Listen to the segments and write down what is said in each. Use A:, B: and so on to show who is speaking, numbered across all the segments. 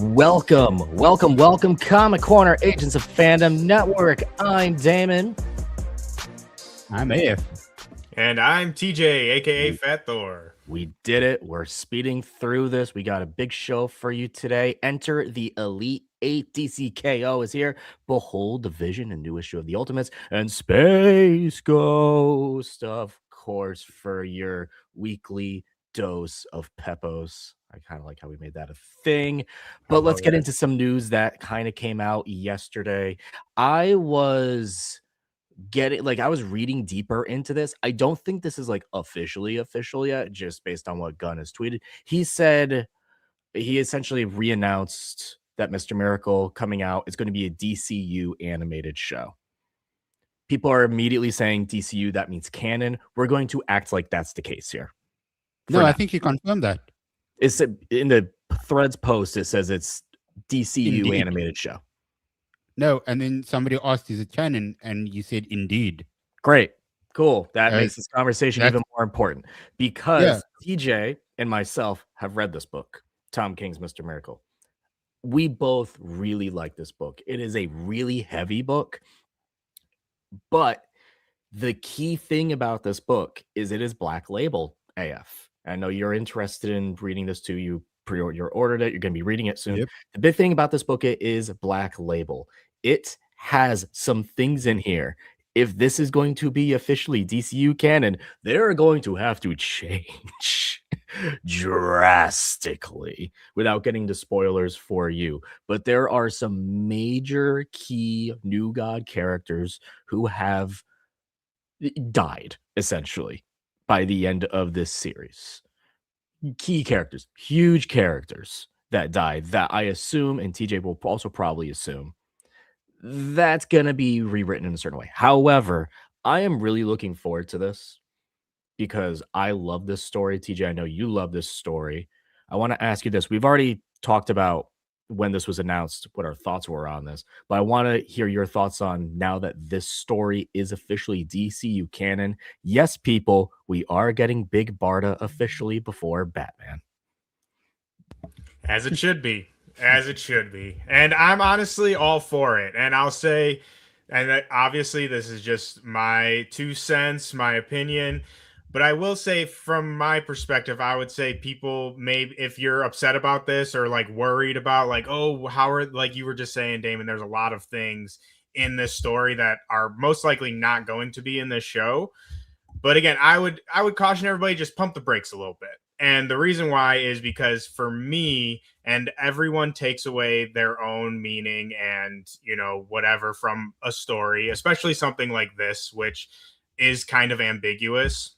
A: Welcome, Comic Corner, Agents of Fandom Network. I'm Damon.
B: I'm AF.
C: And I'm TJ AKA Fat Thor.
A: We did it. We're speeding through this. We got a big show for you today. Enter the Elite 8. DCKO is here. Behold the vision and new issue of the Ultimates and Space Ghost, of course, for your weekly dose of Pepos. I kind of like how we made that a thing. But let's get into some news that kind of came out yesterday. I was reading deeper into this. I don't think this is like official yet, just based on what Gunn has tweeted. He said he essentially re-announced that Mr. Miracle coming out is going to be a DCU animated show. People are immediately saying DCU, that means canon. We're going to act like that's the case here.
B: No, I think he confirmed that.
A: It's in the Threads post. It says it's DCU
B: Indeed.
A: animated show.
B: No, and then somebody asked, is it canon? And you said, indeed.
A: Great. Cool. That makes this conversation even more important because TJ and myself have read this book, Tom King's Mr. Miracle. We both really like this book. It is a really heavy book, but the key thing about this book is it is Black Label AF. I know you're interested in reading this too. You ordered it. You're going to be reading it soon. Yep. The big thing about this book is Black Label. It has some things in here. If this is going to be officially DCU canon, they're going to have to change drastically without getting to spoilers for you. But there are some major key New God characters who have died, essentially, by the end of this series. Key characters, huge characters that died, that I assume, and TJ will also probably assume, that's going to be rewritten in a certain way. However, I am really looking forward to this because I love this story. TJ, I know you love this story. I want to ask you this. We've already talked about when this was announced, what our thoughts were on this, but I want to hear your thoughts on now that this story is officially DCU canon. Yes, people, we are getting Big Barda officially before Batman.
C: As it should be. As it should be. And I'm honestly all for it. And I'll say, and obviously this is just my 2 cents, my opinion, but I will say from my perspective, I would say people maybe if you're upset about this or like worried about like, oh, how are, like you were just saying, Damon, there's a lot of things in this story that are most likely not going to be in this show. But again, I would caution everybody, just pump the brakes a little bit. And the reason why is because for me, and everyone takes away their own meaning and, you know, whatever from a story, especially something like this, which is kind of ambiguous.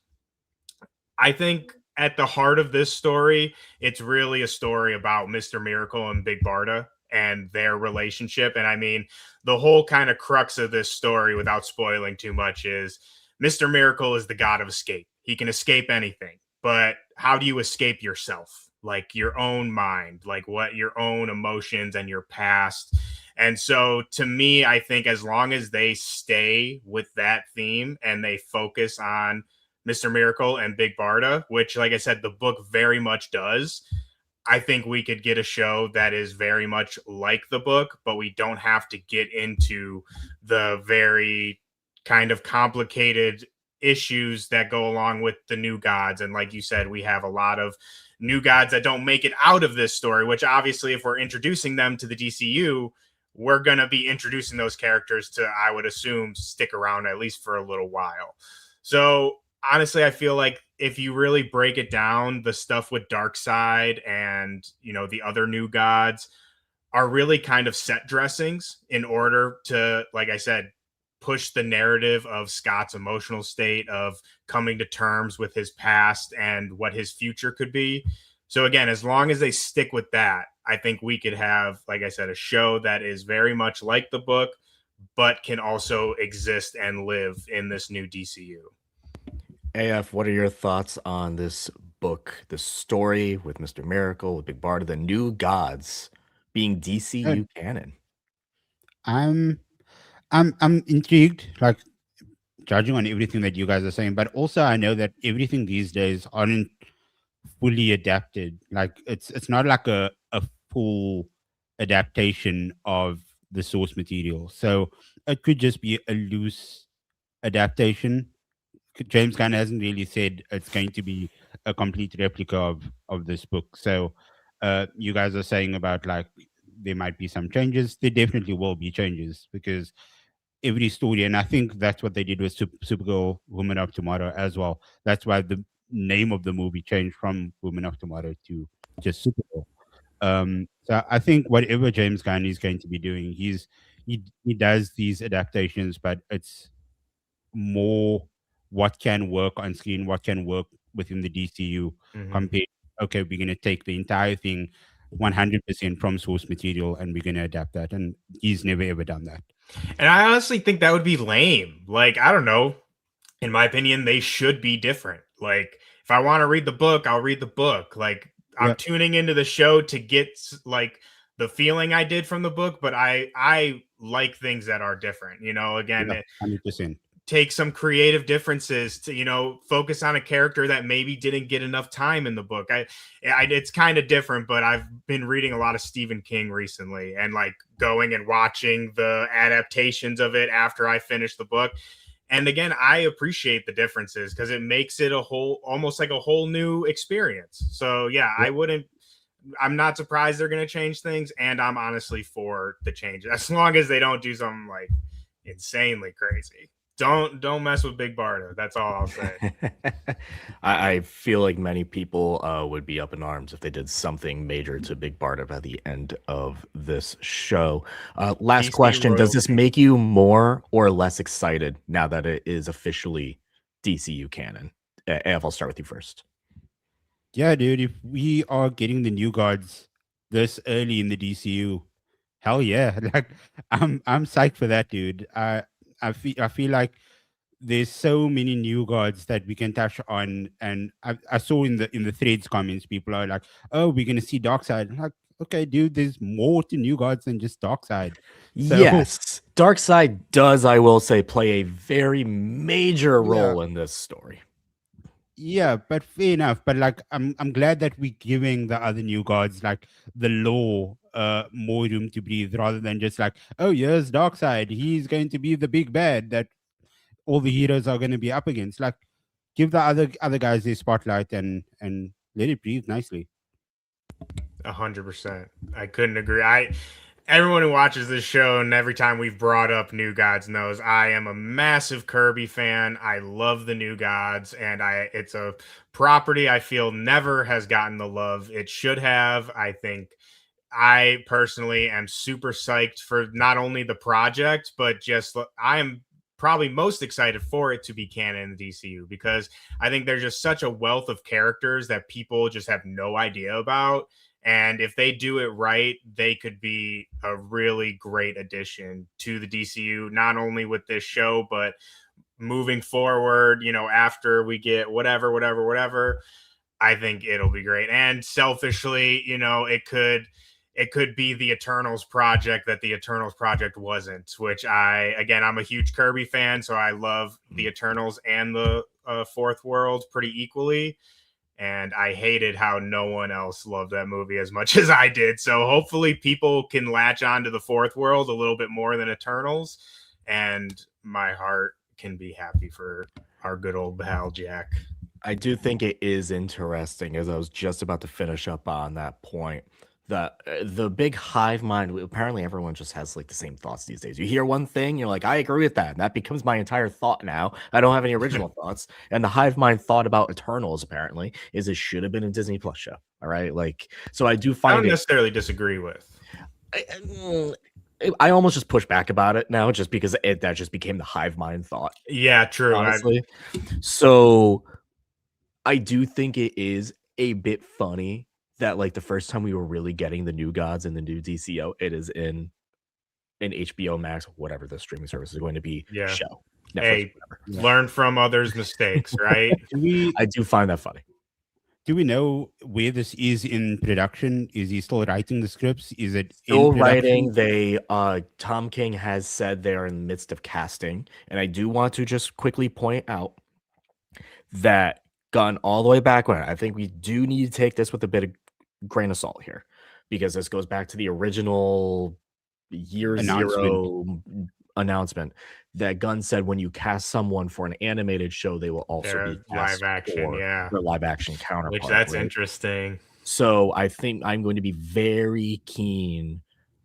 C: I think at the heart of this story, it's really a story about Mr. Miracle and Big Barda and their relationship. And I mean, the whole kind of crux of this story, without spoiling too much, is Mr. Miracle is the god of escape. He can escape anything. But how do you escape yourself? Like your own mind, like what your own emotions and your past. And so to me, I think as long as they stay with that theme and they focus on Mr. Miracle and Big Barda, which, like I said, the book very much does, I think we could get a show that is very much like the book, but we don't have to get into the very kind of complicated issues that go along with the new gods. And like you said, we have a lot of new gods that don't make it out of this story, which obviously if we're introducing them to the DCU, we're going to be introducing those characters to, I would assume, stick around at least for a little while. So honestly, I feel like if you really break it down, the stuff with Darkseid and, you know, the other new gods are really kind of set dressings in order to, like I said, push the narrative of Scott's emotional state of coming to terms with his past and what his future could be. So again, as long as they stick with that, I think we could have, like I said, a show that is very much like the book, but can also exist and live in this new DCU.
A: AF, what are your thoughts on this book, the story with Mr. Miracle, with Big Barda, the new gods being DCU canon?
B: I'm intrigued, like judging on everything that you guys are saying, but also I know that everything these days aren't fully adapted. Like it's not like a full adaptation of the source material. So it could just be a loose adaptation. James Gunn hasn't really said it's going to be a complete replica of this book. So you guys are saying about like there might be some changes. There definitely will be changes because every story, and I think that's what they did with Supergirl, Woman of Tomorrow as well. That's why the name of the movie changed from Woman of Tomorrow to just Supergirl. So I think whatever James Gunn is going to be doing, he does these adaptations, but it's more what can work on screen, what can work within the DCU
C: Mhm.
B: compared. Okay, we're going to take the entire thing 100% from source material and we're going to adapt that. And he's never ever done that.
C: And I honestly think that would be lame. Like, I don't know. In my opinion, they should be different. Like, if I want to read the book, I'll read the book. Like, I'm
B: Yeah,
C: tuning into the show to get like the feeling I did from the book, but I like things that are different. You know, again,
B: yeah, 100%.
C: take some creative differences to focus on a character that maybe didn't get enough time in the book. It's kind of different, but I've been reading a lot of Stephen King recently and like going and watching the adaptations of it after I finished the book. And again, I appreciate the differences because it makes it a whole, almost like a whole new experience. So yeah,
B: Yeah.
C: I'm not surprised they're going to change things, and I'm honestly for the change as long as they don't do something like insanely crazy. Don't mess with Big Barda. That's all I'll say.
A: I feel like many people would be up in arms if they did something major to Big Barda by the end of this show. Last
C: DC
A: question: does this
C: royalty.
A: make you more or less excited now that it is officially DCU canon? Av, I'll start with you first.
B: Yeah, dude, if we are getting the new gods this early in the DCU, hell yeah. Like I'm psyched for that, dude. I feel like there's so many new gods that we can touch on, and I saw in the threads comments people are like, oh, we're gonna see Darkseid. I'm like, okay, dude, there's more to new gods than just Darkseid. So
A: Yes, Darkseid does, I will say, play a very major
B: yeah,
A: role in this story.
B: yeah, but fair enough. But like I'm glad that we're giving the other new gods like the law more room to breathe rather than just like, oh, here's Darkseid. He's going to be the big bad that all the heroes are going to be up against. Like, give the other guys their spotlight and let it breathe nicely.
C: 100%. I couldn't agree. Everyone who watches this show and every time we've brought up New Gods knows I am a massive Kirby fan. I love the New Gods, and it's a property I feel never has gotten the love it should have. I think I personally am super psyched for not only the project, but just I am probably most excited for it to be canon in the DCU because I think there's just such a wealth of characters that people just have no idea about. And if they do it right, they could be a really great addition to the DCU, not only with this show, but moving forward, after we get whatever. I think it'll be great. And selfishly, it could be the Eternals project that the Eternals project wasn't, which I'm a huge Kirby fan, so I love the Eternals and the Fourth World pretty equally. And I hated how no one else loved that movie as much as I did. So hopefully people can latch on to the Fourth World a little bit more than Eternals. And my heart can be happy for our good old pal Jack.
A: I do think it is interesting, as I was just about to finish up on that point, that the big hive mind, apparently everyone just has like the same thoughts these days. You hear one thing, you're like, I agree with that. And that becomes my entire thought now. I don't have any original thoughts. And the hive mind thought about Eternals, apparently, is it should have been a Disney Plus show. All right. Like, so I do
C: I
A: find
C: don't
A: it.
C: necessarily disagree with.
A: I almost just push back about it now just because that just became the hive mind thought,
C: Yeah, true.
A: honestly. So I do think it is a bit funny that like the first time we were really getting the new gods in the new DCO, it is in an HBO Max, whatever the streaming service is going to be,
C: Yeah.
A: show. Netflix,
C: Hey,
A: whatever.
B: Yeah.
C: learn from others' mistakes, right?
A: I do find that funny.
B: Do we know where this is in production? Is he still writing the scripts? Is it
A: Still
B: in
A: writing.
B: production?
A: They Tom King has said they are in the midst of casting, and I do want to just quickly point out that gone all the way back when I think we do need to take this with a bit of grain of salt here. because this goes back to the original year
B: Announcement.
A: 0 announcement that Gunn said when you cast someone for an animated show, they will also be
C: They're live
A: cast
C: action,
A: for
C: yeah.
A: their live action counterpart.
C: Which that's
A: right?
C: interesting.
A: So I think I'm going to be very keen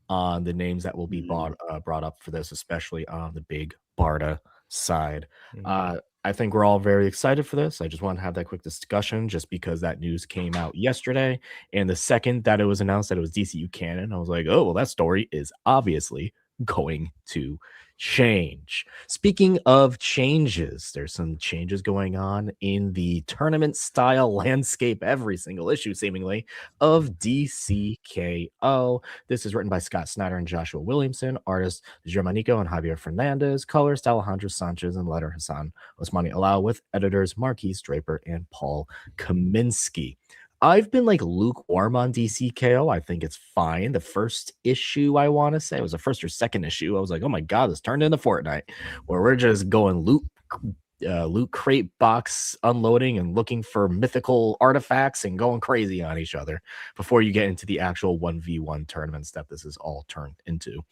A: on the names that will be
B: Mm.
A: brought up for this, especially on the big Barda side.
C: Mhm.
A: I think we're all very excited for this. I just want to have that quick discussion just because that news came out yesterday. And the second that it was announced that it was DCU canon, I was like, oh, well, that story is obviously going to change. Speaking of changes, there's some changes going on in the tournament style landscape every single issue, seemingly, of DCKO. This is written by Scott Snyder and Joshua Williamson, artists Germanico and Javier Fernandez, colorist Alejandro Sanchez and letter Hassan Osmani Alao, with editors Marquise Draper and Paul Kaminsky. I've been like lukewarm on DCKO. I think it's fine. The first issue, I want to say, it was the first or second issue. I was like, oh my God, this turned into Fortnite, where we're just going loot crate box unloading and looking for mythical artifacts and going crazy on each other before you get into the actual 1v1 tournaments that this is all turned into.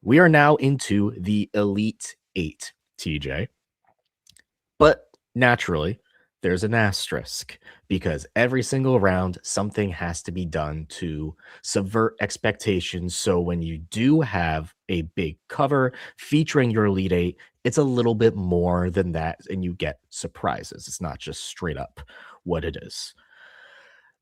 A: We are now into the Elite 8, TJ. But naturally, there's an asterisk because every single round, something has to be done to subvert expectations. So when you do have a big cover featuring your Elite 8, it's a little bit more than that, and you get surprises. It's not just straight up what it is.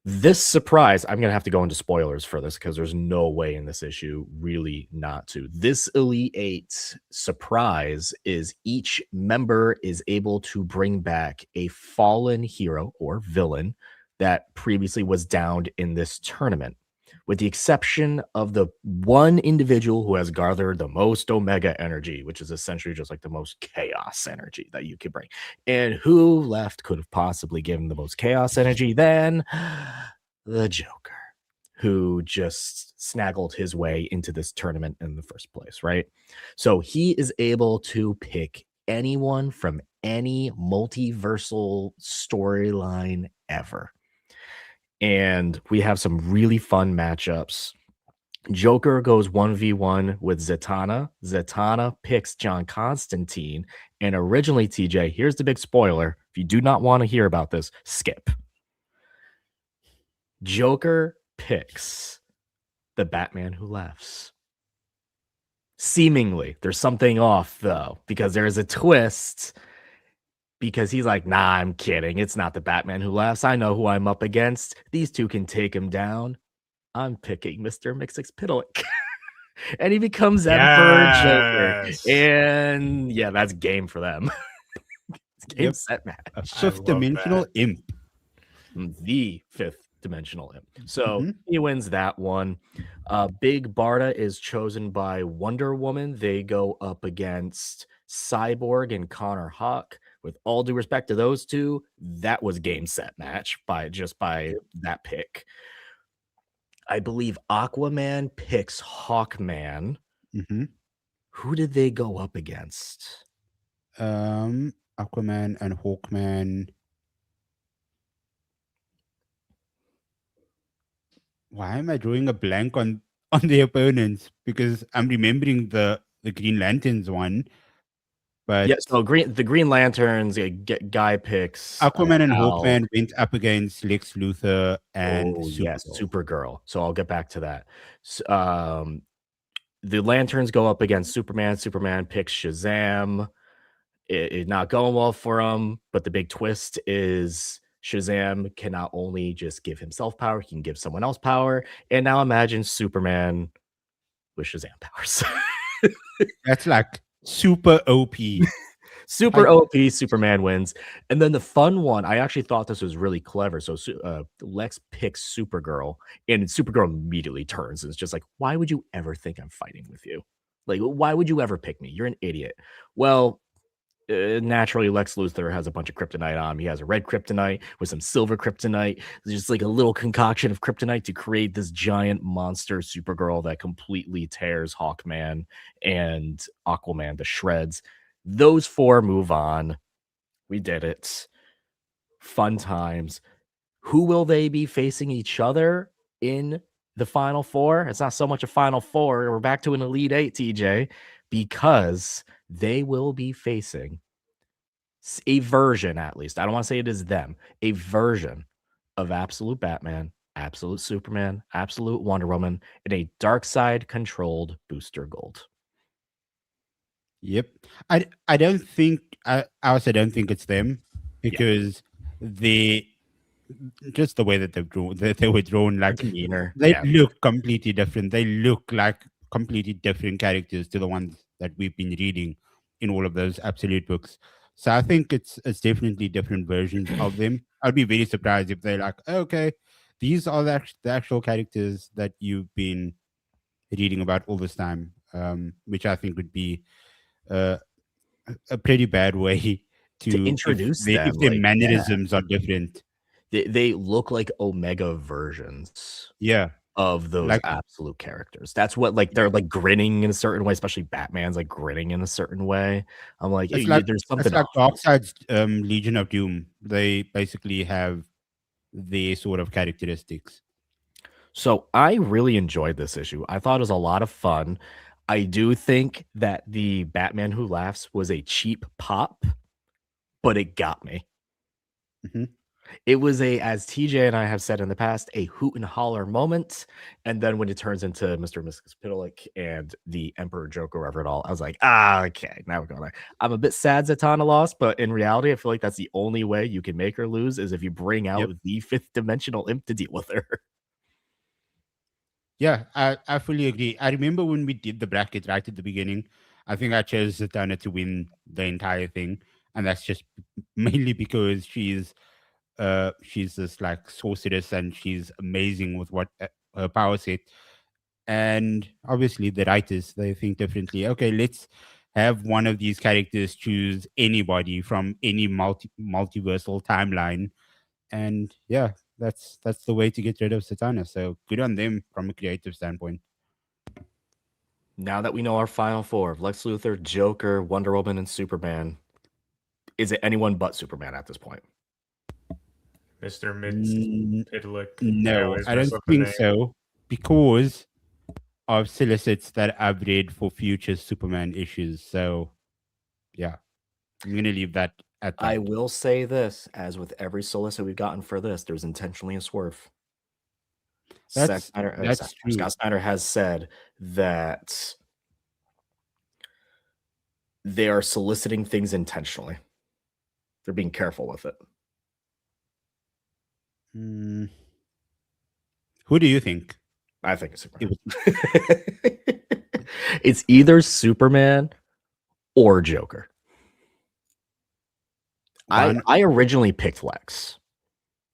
A: This surprise, I'm going to have to go into spoilers for this because there's no way in this issue really not to. This Elite 8 surprise is each member is able to bring back a fallen hero or villain that previously was downed in this tournament, with the exception of the one individual who has gathered the most Omega energy, which is essentially just like the most chaos energy that you could bring. And who left could have possibly given the most chaos energy then? The Joker, who just snaggled his way into this tournament in the first place, right? So he is able to pick anyone from any multiversal storyline ever. And we have some really fun matchups. Joker goes 1v1 with Zatanna. Zatanna picks John Constantine. And originally, TJ, here's the big spoiler. If you do not want to hear about this, skip. Joker picks the Batman Who Laughs. Seemingly, there's something off, though, because there is a twist. Because he's like, nah, I'm kidding. It's not the Batman Who Laughs. I know who I'm up against. These two can take him down. I'm picking Mr. Mixix-Pitalik. And he becomes Emperor Joker.
C: Yes.
A: And yeah, that's game for them. It's game
B: Yep.
A: set match.
B: A fifth dimensional imp.
A: The fifth dimensional imp. So he wins that one. Big Barda is chosen by Wonder Woman. They go up against Cyborg and Connor Hawk. With all due respect to those two, that was game set match by that pick. I believe Aquaman picks Hawkman. Who did they go up against?
B: Aquaman and Hawkman. Why am I drawing a blank on the opponents? Because I'm remembering the Green Lanterns one. But
A: yeah, so the Green Lanterns guy picks
B: Aquaman and Hawkman went up against Lex Luthor and
A: Supergirl. So I'll get back to that. The Lanterns go up against Superman. Superman picks Shazam. It not going well for him, but the big twist is Shazam can not only just give himself power, he can give someone else power. And now imagine Superman with Shazam powers.
B: That's like super OP.
A: Super OP, Superman wins. And then the fun one, I actually thought this was really clever. So Lex picks Supergirl, and Supergirl immediately turns and it's just like, why would you ever think I'm fighting with you? Like, why would you ever pick me? You're an idiot. Well, naturally, Lex Luthor has a bunch of kryptonite on him. He has a red kryptonite with some silver kryptonite. It's just like a little concoction of kryptonite to create this giant monster Supergirl that completely tears Hawkman and Aquaman to shreds. Those four move on. We did it. Fun times. Who will they be facing each other in the Final Four. It's not so much a Final Four. We're back to an Elite Eight, TJ, because they will be facing a version, at least. I don't want to say it is them, a version of Absolute Batman, Absolute Superman, Absolute Wonder Woman in a dark side controlled booster gold.
B: Yep. I don't think I also don't think it's them because they just the way that they were drawn, like
A: Demeanor.
B: they
A: Yeah.
B: look completely different. They look like completely different characters to the ones that we've been reading in all of those Absolute books. So I think it's definitely different versions of them. I'd be very surprised if they're like, okay, these are the actual characters that you've been reading about all this time, which I think would be uh, a pretty bad way
A: To
B: to
A: introduce them,
B: if their
A: like,
B: mannerisms are different.
A: They look like Omega versions
B: Yeah,
A: of those
B: like
A: absolute characters. That's what, like, they're like grinning in a certain way, especially Batman's like grinning in a certain way. I'm like, there's something off.
B: Darkseid's Legion of Doom. They basically have their sort of characteristics.
A: So I really enjoyed this issue. I thought it was a lot of fun. I do think that the Batman Who Laughs was a cheap pop, but it got me.
B: Mhm.
A: It was as TJ and I have said in the past, a hoot and holler moment. And then when it turns into Mr. and Mrs. Pitalik and the Emperor Joker, wherever it all, I was like, okay, now we're going there. I'm a bit sad Zatanna lost, but in reality, I feel like that's the only way you can make her lose is if you bring out the fifth dimensional imp to deal with her.
B: Yeah, I fully agree. I remember when we did the bracket right at the beginning, I think I chose Zatanna to win the entire thing. And that's just mainly because she's this like sorceress and she's amazing with what her power set. And obviously the writers, they think differently. Okay, let's have one of these characters choose anybody from any multiversal timeline, and yeah, that's the way to get rid of Satana. So good on them from a creative standpoint.
A: Now that we know our final four of Lex Luthor, Joker, Wonder Woman, and Superman, is it anyone but Superman at this point?
C: Mr. Pitalik.
B: No, I don't think so, because of solicits that I've read for future Superman issues. So yeah, I'm gonna leave that at that.
A: I will say this, as with every solicit we've gotten for this, there's intentionally a swerve.
B: That's true.
A: Scott Snyder has said that they are soliciting things intentionally. They're being careful with it.
B: Who do you think?
A: I think it's Superman. It's either Superman or Joker. I originally picked Lex,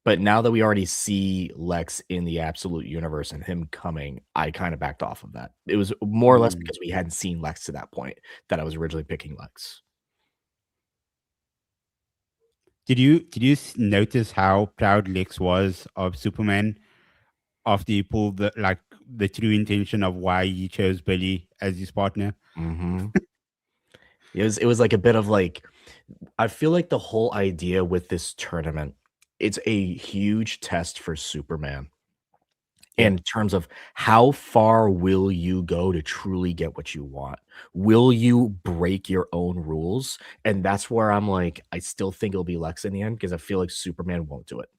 A: but now that we already see Lex in the Absolute Universe and him coming, I kind of backed off of that. It was more or less because we hadn't seen Lex to that point that I was originally picking Lex.
B: Did you notice how proud Lex was of Superman after he pulled the true intention of why he chose Billy as his partner?
A: Mm-hmm. It was like a bit of like, I feel like the whole idea with this tournament, it's a huge test for Superman in terms of how far will you go to truly get what you want? Will you break your own rules? And that's where I'm like, I still think it'll be Lex in the end because I feel like Superman won't do it.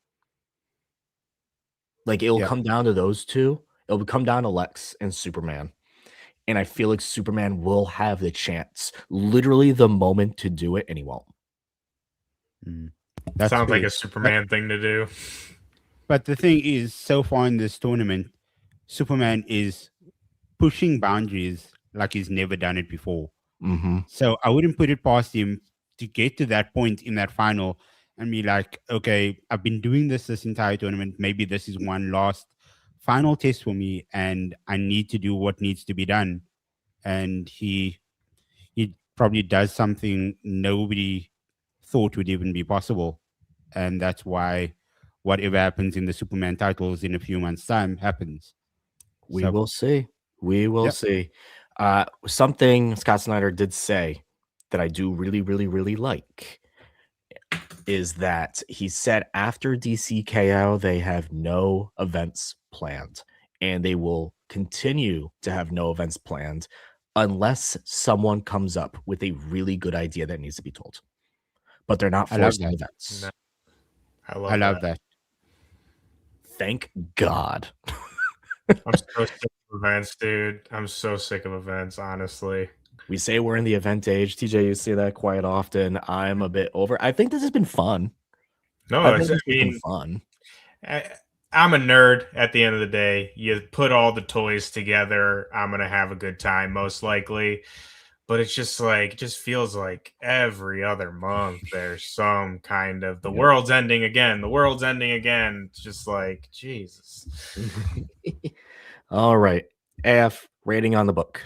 A: Like it'll come down to those two. It'll come down to Lex and Superman. And I feel like Superman will have the chance, literally the moment to do it, and he won't.
C: That sounds like a Superman thing to do.
B: But the thing is, so far in this tournament, Superman is pushing boundaries like he's never done it before.
A: Mm-hmm.
B: So I wouldn't put it past him to get to that point in that final and be like, okay, I've been doing this entire tournament. Maybe this is one last final test for me, and I need to do what needs to be done. And he probably does something nobody thought would even be possible. And that's why whatever happens in the Superman titles in a few months' time happens.
A: We will see. We will see. Something Scott Snyder did say that I do really, really, really like is that he said after DCKO, they have no events planned. and they will continue to have no events planned unless someone comes up with a really good idea that needs to be told. But they're not
B: I love
A: forcing
B: that.
A: events.
C: No,
B: I love that.
A: Thank God.
C: I'm so sick of events, dude. I'm so sick of events, honestly.
A: We say we're in the event age. TJ, you say that quite often. I'm a bit over. I think this has been fun.
C: No,
A: I think
C: it's,
A: this
C: I
A: has been
C: mean,
A: fun.
C: I'm a nerd at the end of the day. You put all the toys together, I'm going to have a good time, most likely. But it's just like, it just feels like every other month there's some kind of the
A: Yep.
C: world's ending again. The world's ending again. It's just like, Jesus.
A: All right. AF, rating on the book.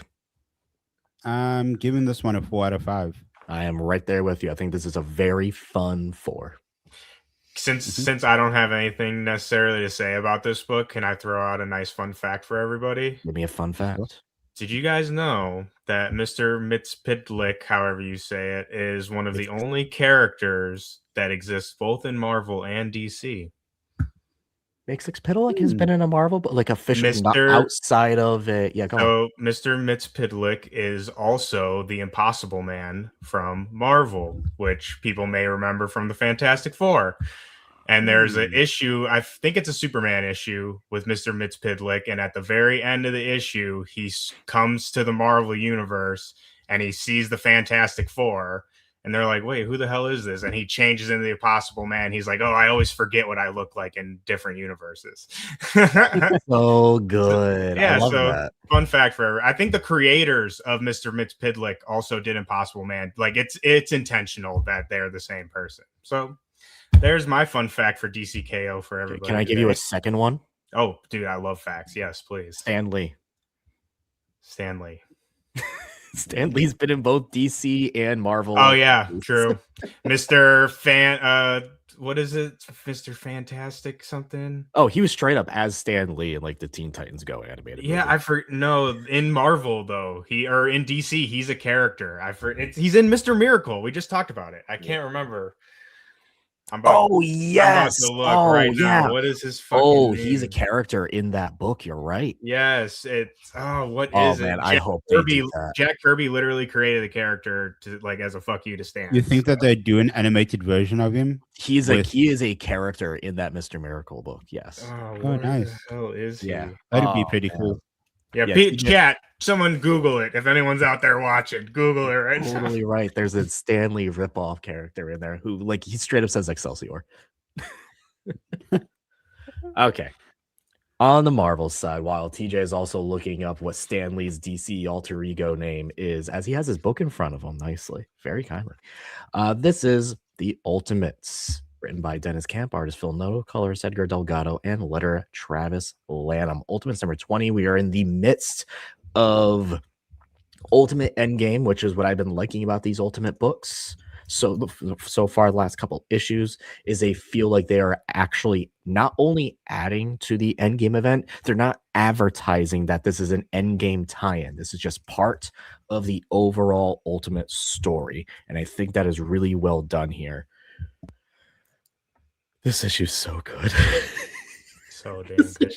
B: I'm giving this one a 4 out of 5.
A: I am right there with you. I think this is a very fun 4.
C: Since I don't have anything necessarily to say about this book, can I throw out a nice fun fact for everybody?
A: Give me a fun fact.
C: Did you guys know that Mr. Mitzpidlik, however you say it, is one of the only characters that exists both in Marvel and DC?
A: Mixpidlik has been in a Marvel, but like officially not
C: Mr.
A: outside of it. Yeah, go on.
C: So Mr. Mitzpidlik is also the Impossible Man from Marvel, which people may remember from the Fantastic Four. And there's an issue, I think it's a Superman issue with Mr. Mitzpidlik, and at the very end of the issue, he comes to the Marvel universe and he sees the Fantastic Four, and they're like, "Wait, who the hell is this?" And he changes into the Impossible Man. He's like, "Oh, I always forget what I look like in different universes."
A: So good.
C: Yeah,
A: I love
C: so
A: that.
C: fun fact for I think the creators of Mr. Mitzpidlik also did Impossible Man. Like it's intentional that they're the same person. So there's my fun fact for DCKO for everybody.
A: Can I give you a second one?
C: Oh, dude, I love facts. Yes, please.
A: Stan Lee.
C: Stanley.
A: Stan Lee's been in both DC and Marvel.
C: Oh yeah, true. Mr. What is it? Mr. Fantastic something?
A: Oh, he was straight up as Stan Lee in like the Teen Titans Go animated.
C: Yeah,
A: movie.
C: no, in Marvel though. In DC, he's a character. He's in Mr. Miracle. We just talked about it. I can't remember.
A: Yes.
C: I'm about to look right now. What is his fucking name?
A: He's a character in that book. You're right.
C: Yes, it's what
A: Oh
C: is
A: man,
C: it?
A: I hope they do that.
C: Jack Kirby literally created a character to like as a fuck you to Stan.
B: You think that they do an animated version of him?
A: He is a character in that Mr. Miracle book. Yes.
C: Oh,
B: nice.
C: The hell is he?
A: Yeah.
B: That'd be pretty cool.
C: Yeah, chat. Someone Google it. If anyone's out there watching, Google it right now.
A: Totally right. There's a Stanley ripoff character in there who, like, he straight up says Excelsior. Okay. On the Marvel side, while TJ is also looking up what Stanley's DC alter ego name is, as he has his book in front of him nicely, very kindly. This is The Ultimates, written by Dennis Camp, artist Phil Noto, colorist Edgar Delgado, and letterer Travis Lanham. Ultimates number 20. We are in the midst of Ultimate Endgame, which is what I've been liking about these Ultimate books. So far, the last couple issues is they feel like they are actually not only adding to the Endgame event, they're not advertising that this is an Endgame tie-in. This is just part of the overall Ultimate story. And I think that is really well done here. This issue is so good.
C: So damn good.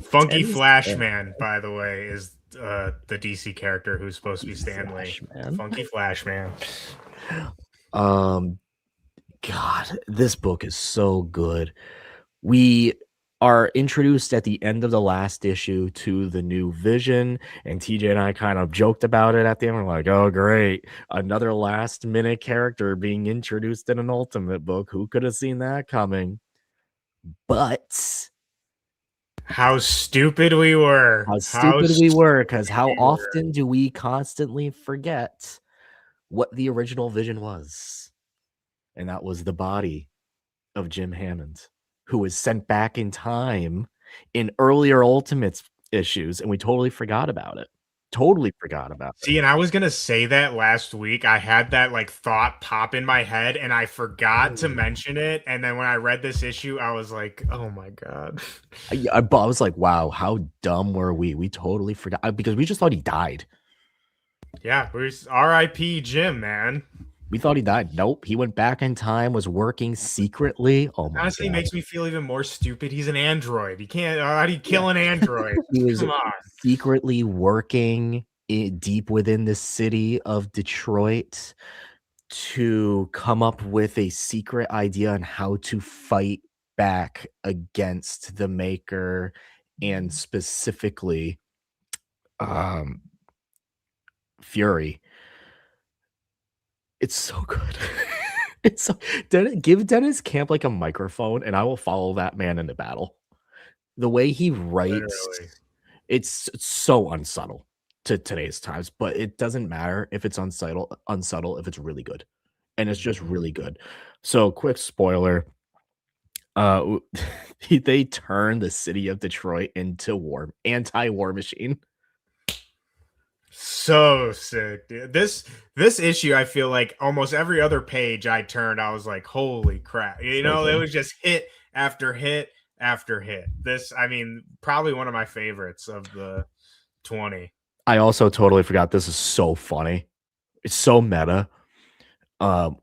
C: Funky Flashman, by the way, is the DC character who's supposed to be Stanley. Funky Flashman.
A: God, this book is so good. We are introduced at the end of the last issue to the new Vision, and TJ and I kind of joked about it at the end. We're like, oh, great. Another last minute character being introduced in an Ultimate book. Who could have seen that coming? But
C: how stupid we were.
A: Because how often do we constantly forget what the original Vision was? And that was the body of Jim Hammond, who was sent back in time in earlier Ultimates issues, and we totally forgot about it. See,
C: and I was gonna say that last week. I had that like thought pop in my head, and I forgot to mention it. And then when I read this issue, I was like, "Oh my god!"
A: I was like, "Wow, how dumb were we? We totally forgot because we just thought he died."
C: Yeah, we're R.I.P. Jim, man.
A: We thought he died. Nope. He went back in time, was working secretly. Oh my
C: Honestly, it
A: god.
C: makes me feel even more stupid. He's an android. He can't. How do you kill an android?
A: He was
C: Come on.
A: secretly working deep within the city of Detroit to come up with a secret idea on how to fight back against the maker and specifically um Fury. It's so good. It's so give Dennis Camp like a microphone and I will follow that man into battle. The way he writes,
C: Literally.
A: it's so unsubtle to today's times, but it doesn't matter if it's unsubtle if it's really good. And it's just really good. So quick spoiler, w they turn the city of Detroit into anti-war machine.
C: So sick, dude. This issue, I feel like almost every other page I turned, I was like, "Holy crap!" You
A: So
C: know, it
A: good.
C: was just hit after hit after hit. This, I mean, probably one of my favorites of the 20.
A: I also totally forgot this is so funny. It's so meta.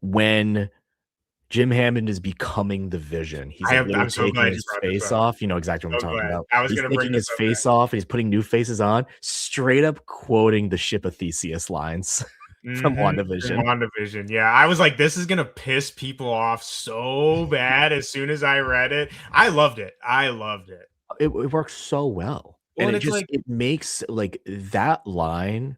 A: When Jim Hammond is becoming the Vision, he's like literally
C: I'm so
A: taking
C: glad you
A: his
C: brought this
A: face
C: up.
A: off. You know exactly what
C: So
A: I'm talking
C: glad.
A: about.
C: I was
A: He's
C: gonna bring
A: taking
C: this
A: his
C: up
A: face off and he's putting new faces on, straight up quoting the Ship of Theseus lines from
C: From
A: WandaVision.
C: WandaVision. Yeah, I was like, this is gonna piss people off so bad as soon as I read it. I loved it. I loved it.
A: It works so well.
C: Well,
A: And
C: and
A: it
C: it's
A: just
C: like,
A: it makes like that line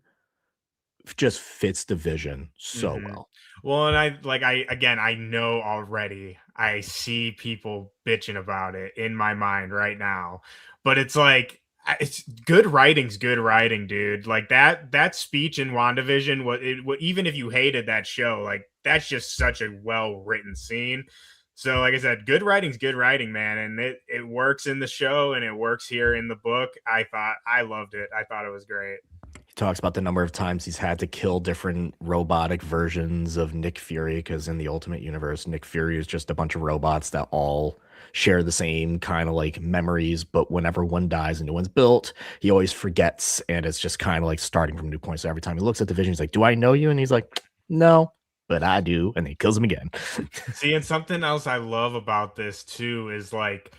A: just fits the Vision so
C: mhm.
A: well.
C: Well, and I know already. I see people bitching about it in my mind right now, but it's like it's good writing's good writing, dude. Like that speech in WandaVision, even if you hated that show, like that's just such a well written scene. So, like I said, good writing's good writing, man, and it works in the show and it works here in the book. I loved it. I thought it was great.
A: He talks about the number of times he's had to kill different robotic versions of Nick Fury because in the Ultimate Universe, Nick Fury is just a bunch of robots that all share the same kind of like memories. But whenever one dies and new one's built, he always forgets. And it's just kind of like starting from a new point. So every time he looks at the Vision, he's like, "Do I know you?" And he's like, "No, but I do." And he kills him again.
C: See, and something else I love about this too is like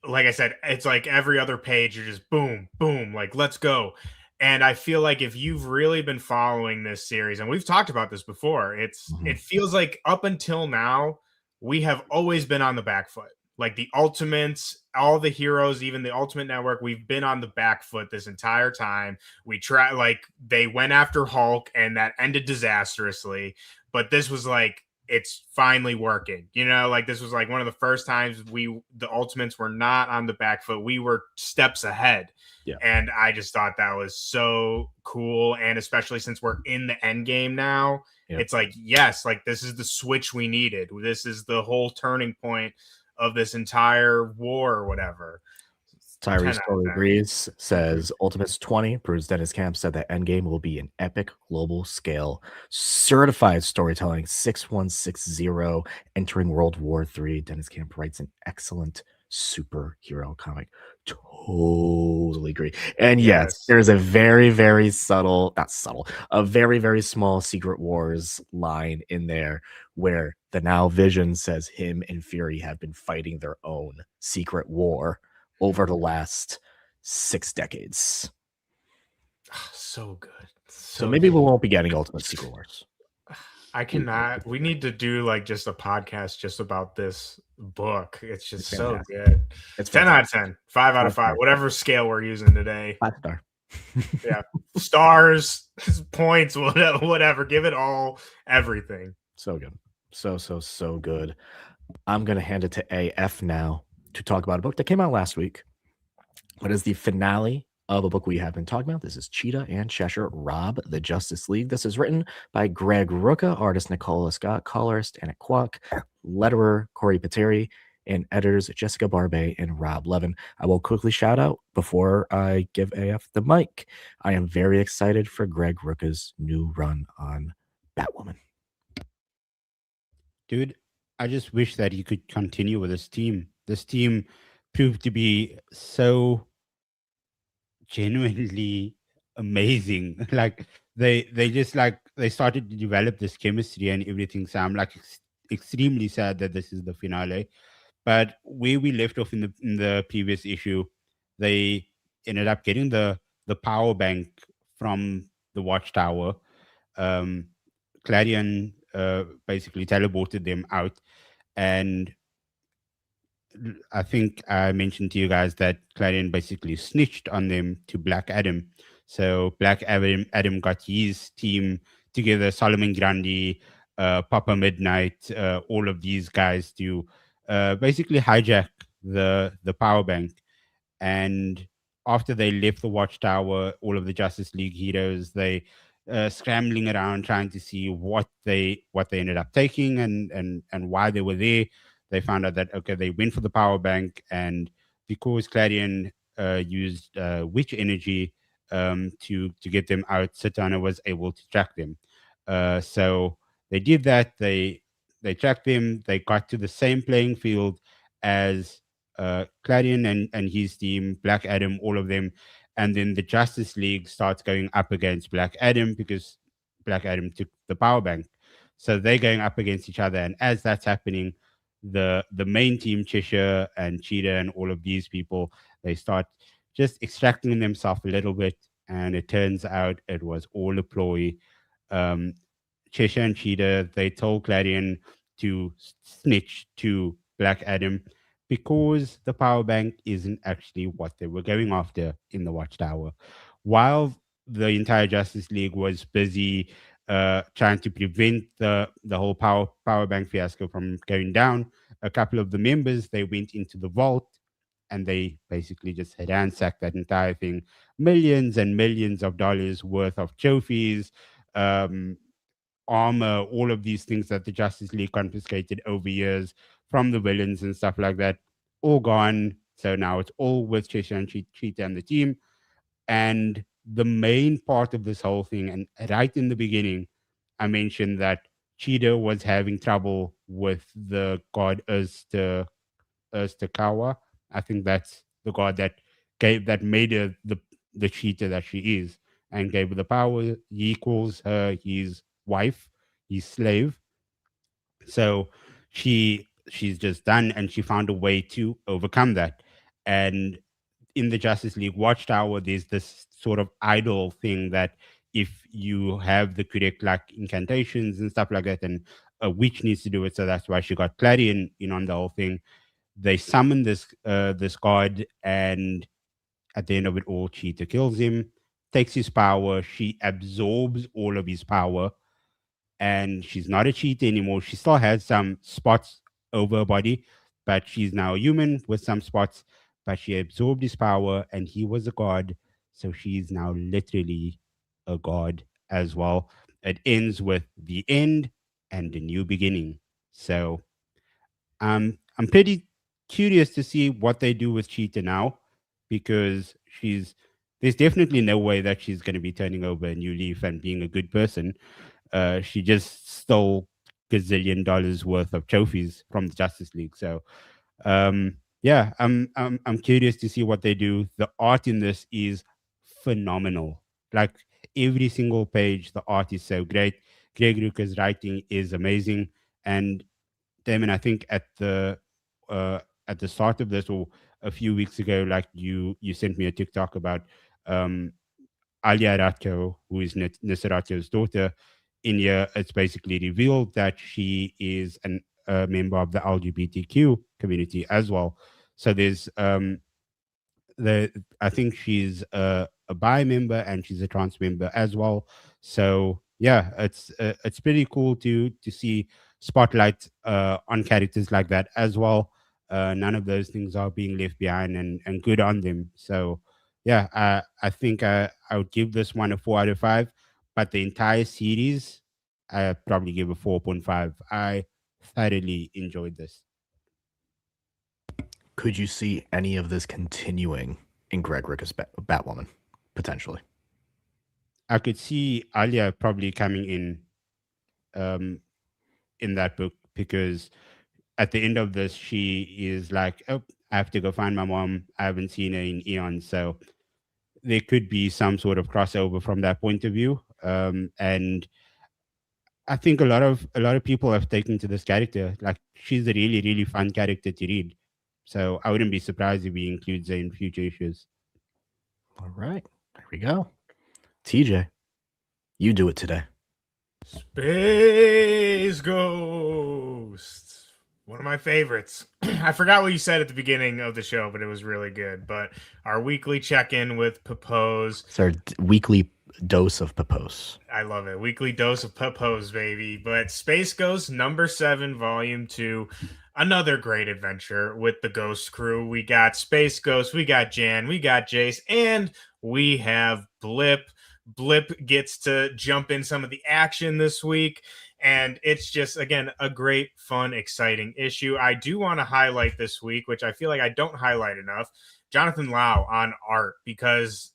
C: I said, it's like every other page, you're just boom, boom, like let's go. And I feel like if you've really been following this series, and we've talked about this before,
A: Mhm.
C: it feels like up until now, we have always been on the back foot. Like the Ultimates, all the heroes, even the Ultimate Network, we've been on the back foot this entire time. We try like they went after Hulk and that ended disastrously, but this was like it's finally working. You know, like this was like one of the first times the Ultimates were not on the back foot. We were steps ahead.
A: Yeah.
C: And I just thought that was so cool. And especially since we're in the end game now,
A: Yeah.
C: it's like, yes, like this is the switch we needed. This is the whole turning point of this entire war or whatever. 10
A: Tyrese
C: out of
A: totally
C: 10.
A: agrees, says Ultimates 20 proves Dennis Camp said that Endgame will be an epic global scale certified storytelling 6160 entering World War III. Dennis Camp writes an excellent superhero comic. Totally agree. And yes,
C: Yes.
A: there's a very, very subtle, not subtle, a very, very small Secret Wars line in there where the now Vision says him and Fury have been fighting their own secret war over the last 6 decades.
C: So good.
A: So maybe we won't be getting Ultimate Secret Wars.
C: I cannot. We need to do like just a podcast just about this book. It's just
A: It's
C: so
A: fantastic.
C: good.
A: It's
C: 10 out of 10, 5 out of 5,
A: 5
C: whatever scale we're using today.
A: 5-star.
C: Yeah. Stars, points, whatever. Give it all, everything.
A: So good. So good. I'm going to hand it to AF now to talk about a book that came out last week. What is the finale of a book we have been talking about? This is Cheetah and Cheshire, Rob the Justice League. This is written by Greg Rucka, artist Nicola Scott, colorist Anna Kwok, letterer Corey Pateri, and editors Jessica Barbe and Rob Levin. I will quickly shout out before I give AF the mic. I am very excited for Greg Rucka's new run on Batwoman.
B: Dude, I just wish that he could continue with this team. This team proved to be so genuinely amazing. Like they just like they started to develop this chemistry and everything. So I'm like extremely sad that this is the finale. But where we left off in the previous issue, they ended up getting the power bank from the watchtower. Um, Clarion basically teleported them out, and I think I mentioned to you guys that Clarion basically snitched on them to Black Adam. So Adam got his team together, Solomon Grundy, Papa Midnight, all of these guys to basically hijack the power bank. And after they left the watchtower, all of the Justice League heroes, they scrambling around trying to see what they ended up taking and why they were there. They found out that okay, they went for the power bank, and because Clarion used witch energy to get them out, Satana was able to track them. So they did that. They tracked them. They got to the same playing field as Clarion and his team, Black Adam, all of them, and then the Justice League starts going up against Black Adam because Black Adam took the power bank. So they're going up against each other, and as that's happening, the main team, Cheshire and Cheetah and all of these people, they start just extracting themselves a little bit, and it turns out it was all a ploy. Um, Cheshire and Cheetah, they told Clarion to snitch to Black Adam because the power bank isn't actually what they were going after in the Watchtower. While the entire Justice League was busy trying to prevent the whole power bank fiasco from going down, a couple of the members they went into the vault and they basically just ransacked that entire thing, millions and millions of dollars worth of trophies, um, armor, all of these things that the Justice League confiscated over years from the villains and stuff like that, all gone. So now it's all with Cheshire and Cheetah and the team. And the main part of this whole thing, and right in the beginning, I mentioned that Cheetah was having trouble with the god Urstakawa. I think that's the god that made her the cheetah that she is and gave her the power. He calls her his wife, his slave. So she's just done, and she found a way to overcome that. And in the Justice League Watchtower, there's this sort of idol thing that if you have the correct like incantations and stuff like that, then a witch needs to do it. So that's why she got Clarion in on the whole thing. They summon this god, and at the end of it all, Cheetah kills him, takes his power. She absorbs all of his power, and she's not a cheetah anymore. She still has some spots over her body, but she's now a human with some spots. But she absorbed his power, and he was a god, so she's now literally a god as well. It ends with the end and a new beginning. So I'm pretty curious to see what they do with Cheetah now, because there's definitely no way that she's going to be turning over a new leaf and being a good person. She just stole gazillion dollars worth of trophies from the Justice League. So yeah, I'm curious to see what they do. The art in this is phenomenal. Like every single page, the art is so great. Greg Rucka's writing is amazing, and Damon, I think uh, at the start of this or a few weeks ago, like you sent me a TikTok about um, Alia Ratko, who is Nissa Ratko's daughter. In here, it's basically revealed that she is a member of the LGBTQ community as well. So there's the I think she's a bi member and she's a trans member as well. So yeah, it's pretty cool to see spotlight on characters like that as well. None of those things are being left behind, and good on them. So yeah, I think I would give this one a 4 out of 5, but the entire series I probably give a 4.5. I thoroughly enjoyed this.
A: Could you see any of this continuing in Greg Rucka's Batwoman, potentially?
B: I could see Alia probably coming um, in that book, because at the end of this, she is like, "Oh, I have to go find my mom. I haven't seen her in eons." So there could be some sort of crossover from that point of view. And I think a lot of people have taken to this character. Like, she's a really, really fun character to read. So I wouldn't be surprised if he includes her in future issues.
A: All right, there we go. TJ, you do it today.
C: Space Ghost. One of my favorites. I forgot what you said at the beginning of the show, but it was really good. But our weekly check-in with Papose.
A: It's our weekly dose of Papose.
C: I love it. Weekly dose of Papose, baby. But Space Ghost number 7, volume 2. Another great adventure with the Ghost crew. We got Space Ghost, we got Jan, we got Jace, and we have Blip. Blip gets to jump in some of the action this week. And it's just, again, a great, fun, exciting issue. I do want to highlight this week, which I feel like I don't highlight enough, Jonathan Lau on art, because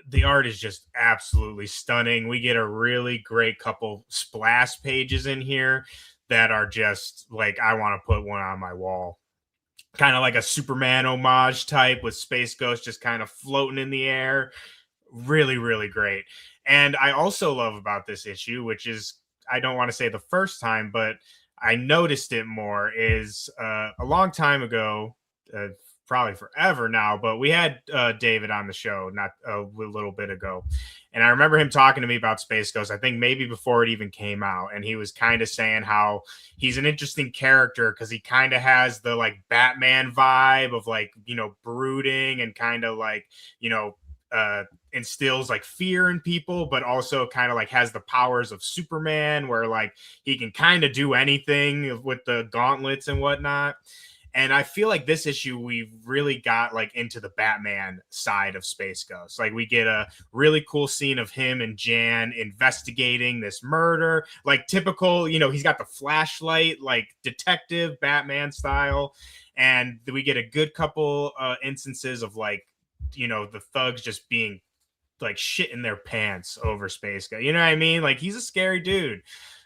C: the art is just absolutely stunning. We get a really great couple splash pages in here that are just like, I want to put one on my wall. Kind of like a Superman homage type with Space Ghost just kind of floating in the air. Really, really great. And I also love about this issue, which is, I don't want to say the first time, but I noticed it more, is a long time ago, probably forever now, but we had David on the show not a little bit ago. And I remember him talking to me about Space Ghost, I think maybe before it even came out. And he was kind of saying how he's an interesting character because he kind of has the like Batman vibe of like, you know, brooding and kind of like, you know, instills like fear in people, but also kind of like has the powers of Superman where like he can kind of do anything with the gauntlets and whatnot. And I feel like this issue, we've really got like into the Batman side of Space Ghost. Like we get a really cool scene of him and Jan investigating this murder, like typical, you know, he's got the flashlight, like detective Batman style. And we get a good couple instances of like, you know, the thugs just being like shit in their pants over Space Ghost. You know what I mean? Like he's a scary dude.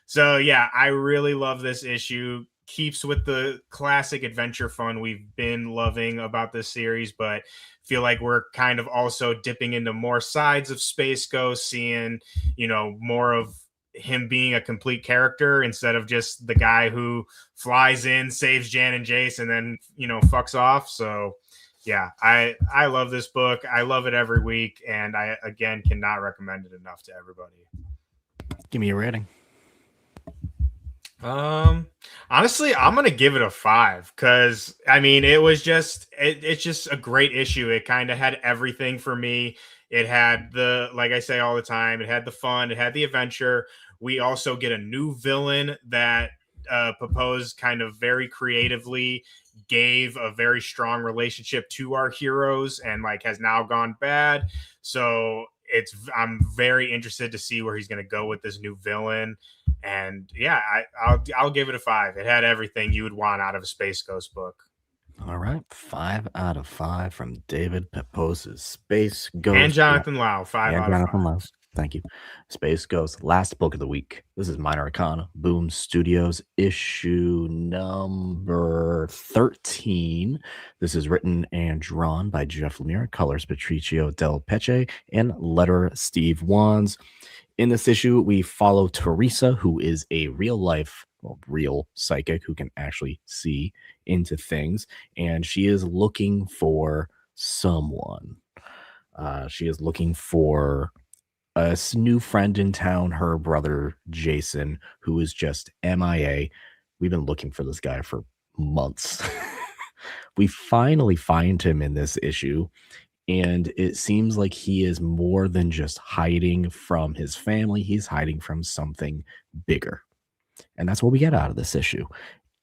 C: So yeah, I really love this issue. Keeps with the classic adventure fun we've been loving about this series, but feel like we're kind of also dipping into more sides of Space Ghost, seeing, you know, more of him being a complete character instead of just the guy who flies in, saves Jan and Jace, and then, you know, fucks off. So yeah, I love this book. I love it every week, and I again cannot recommend it enough to everybody.
A: Give me a rating.
C: Honestly, I'm gonna give it a 5 because I mean it's just a great issue. It kind of had everything for me. It had the, like I say all the time, it had the fun, it had the adventure. We also get a new villain that Papose kind of very creatively gave a very strong relationship to our heroes and like has now gone bad. So I'm very interested to see where he's going to go with this new villain. And yeah, I'll give it a 5. It had everything you would want out of a Space Ghost book.
A: All right, 5 out of 5 from David Papose's Space Ghost.
C: And Jonathan Lau, 5 out of 5.
A: Thank you. Space Ghost, last book of the week. This is Minor Arcana, Boom Studios, issue number 13. This is written and drawn by Jeff Lemire, colors Patricio Del Peche, and letter Steve Wands. In this issue, we follow Teresa, who is a real psychic who can actually see into things, and she is looking for someone. She is looking for a new friend in town, her brother Jason, who is just MIA. We've been looking for this guy for months. We finally find him in this issue, and it seems like he is more than just hiding from his family. He's hiding from something bigger. And that's what we get out of this issue.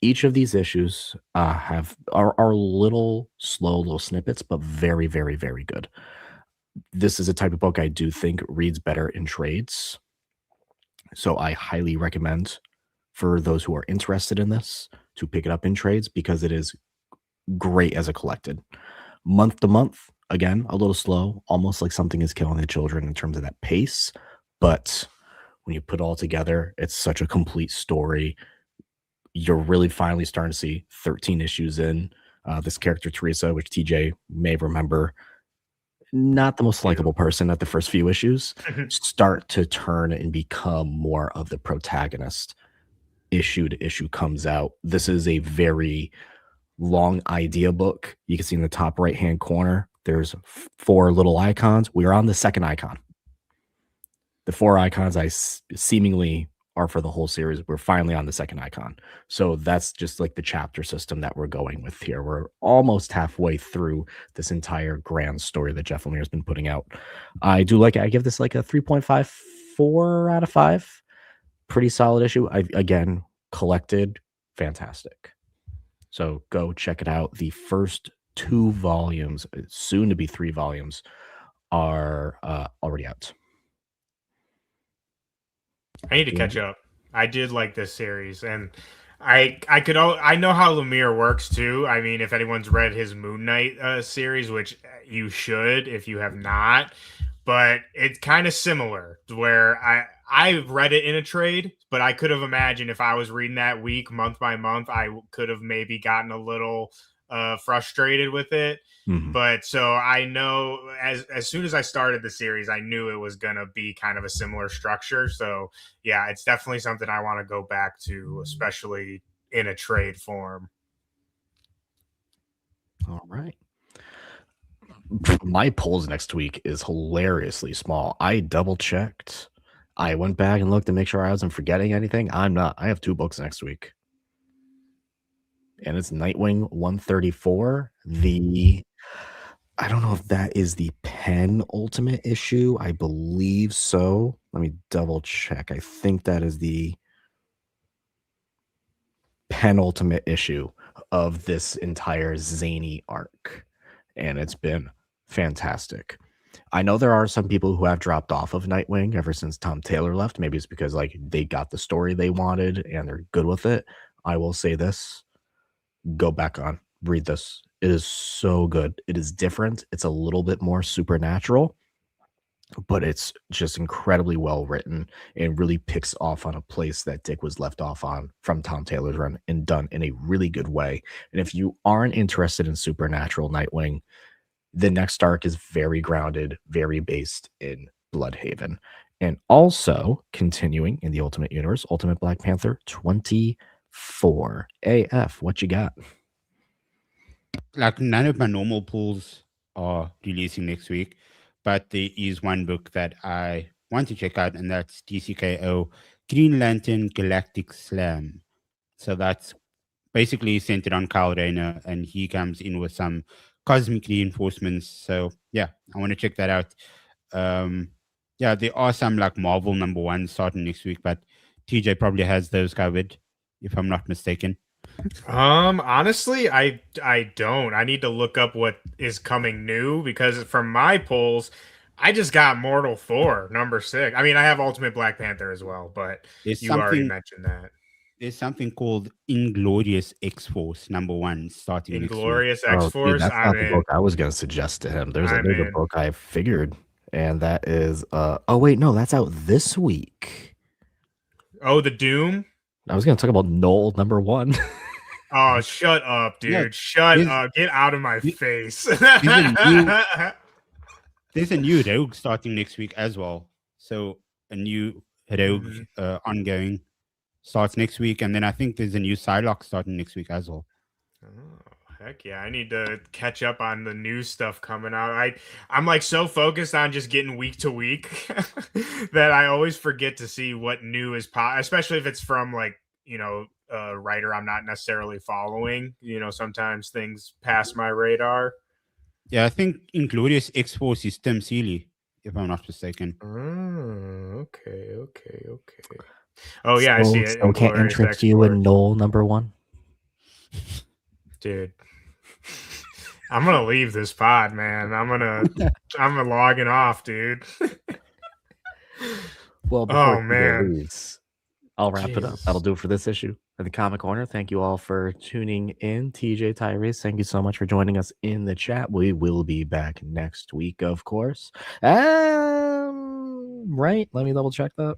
A: Each of these issues are little slow, little snippets, but very, very, very good. This is a type of book I do think reads better in trades. So I highly recommend for those who are interested in this to pick it up in trades because it is great as a collected. Month to month, again, a little slow, almost like Something is Killing the Children in terms of that pace. But when you put it all together, it's such a complete story. You're really finally starting to see 13 issues in. This character, Teresa, which TJ may remember, not the most likable person at the first few issues, start to turn and become more of the protagonist. Issue to issue comes out. This is a very long idea book. You can see in the top right hand corner, there's 4 little icons. We are on the second icon. The 4 icons seemingly are for the whole series. We're finally on the second icon. So that's just like the chapter system that we're going with here. We're almost halfway through this entire grand story that Jeff Lemire has been putting out. I give this like a 3.54 out of 5. Pretty solid issue. Again, collected, fantastic. So go check it out. The first 2 volumes, soon to be 3 volumes, are already out.
C: I need to catch up. I did like this series, and I know how Lemire works too. I mean, if anyone's read his Moon Knight series, which you should if you have not, but it's kind of similar where I've read it in a trade, but I could have imagined if I was reading that week, month by month, I could have maybe gotten a little frustrated with it. But so I know as soon as I started the series, I knew it was going to be kind of a similar structure. So yeah, it's definitely something I want to go back to, especially in a trade form.
A: All right. My polls next week is hilariously small. I double checked. I went back and looked to make sure I wasn't forgetting anything. I'm not. I have 2 books next week. And it's Nightwing 134. I don't know if that is the penultimate issue. I believe so. Let me double check. I think that is the penultimate issue of this entire zany arc. And it's been fantastic. I know there are some people who have dropped off of Nightwing ever since Tom Taylor left. Maybe it's because like they got the story they wanted and they're good with it. I will say this. Go back on. Read this. It is so good. It is different. It's a little bit more supernatural, but it's just incredibly well written and really picks off on a place that Dick was left off on from Tom Taylor's run and done in a really good way. And if you aren't interested in supernatural Nightwing, the next arc is very grounded, very based in Bloodhaven. And also continuing in the Ultimate Universe, Ultimate Black Panther 24 AF. What you got?
B: Like none of my normal pulls are releasing next week, but there is one book that I want to check out, and that's DCKO Green Lantern Galactic Slam. So that's basically centered on Kyle Rayner, and he comes in with some cosmic reinforcements. So yeah, I want to check that out. Yeah, there are some like Marvel #1 starting next week, but TJ probably has those covered, if I'm not mistaken.
C: Honestly, I don't. I need to look up what is coming new because from my polls, I just got Mortal Thor #6. I mean, I have Ultimate Black Panther as well, but you already mentioned that.
B: There's something called Inglorious X-Force #1 starting
C: Inglorious
B: next week.
C: X-Force.
A: That's not the book I was going to suggest to him. There's a book I figured, and that is oh wait, no, that's out this week.
C: Oh, the Doom.
A: I was going to talk about Knoll #1.
C: Oh, shut up, dude!
B: Yeah,
C: shut up! Get out of my face.
B: There's a new Rogue starting next week as well. So a new Rogue ongoing starts next week, and then I think there's a new Psylocke starting next week as well.
C: Oh, heck yeah! I need to catch up on the new stuff coming out. I'm like so focused on just getting week to week that I always forget to see what new is especially if it's from like a writer I'm not necessarily following. Sometimes things pass my radar.
B: Yeah, I think Inglorious X-Force is Tim Seeley, if I'm not mistaken.
C: Oh, okay. Oh yeah, I see it.
A: So can't interest you in Knoll #1?
C: Dude. I'm gonna leave this pod, man. I'm logging off, dude.
A: Well, before leaves, I'll wrap it up. That'll do it for this issue of the Comic Corner. Thank you all for tuning in. TJ, Tyrese, thank you so much for joining us in the chat. We will be back next week, of course. Right? Let me double check that.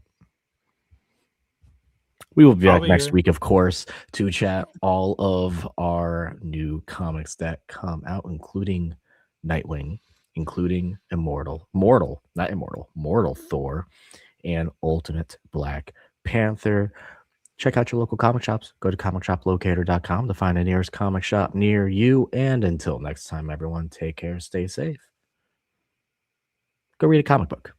A: We will be back next week, of course, to chat all of our new comics that come out, including Nightwing including mortal Thor, and Ultimate Black Panther. Check out your local comic shops. Go to comicshoplocator.com to find the nearest comic shop near you. And until next time, everyone, take care, stay safe. Go read a comic book.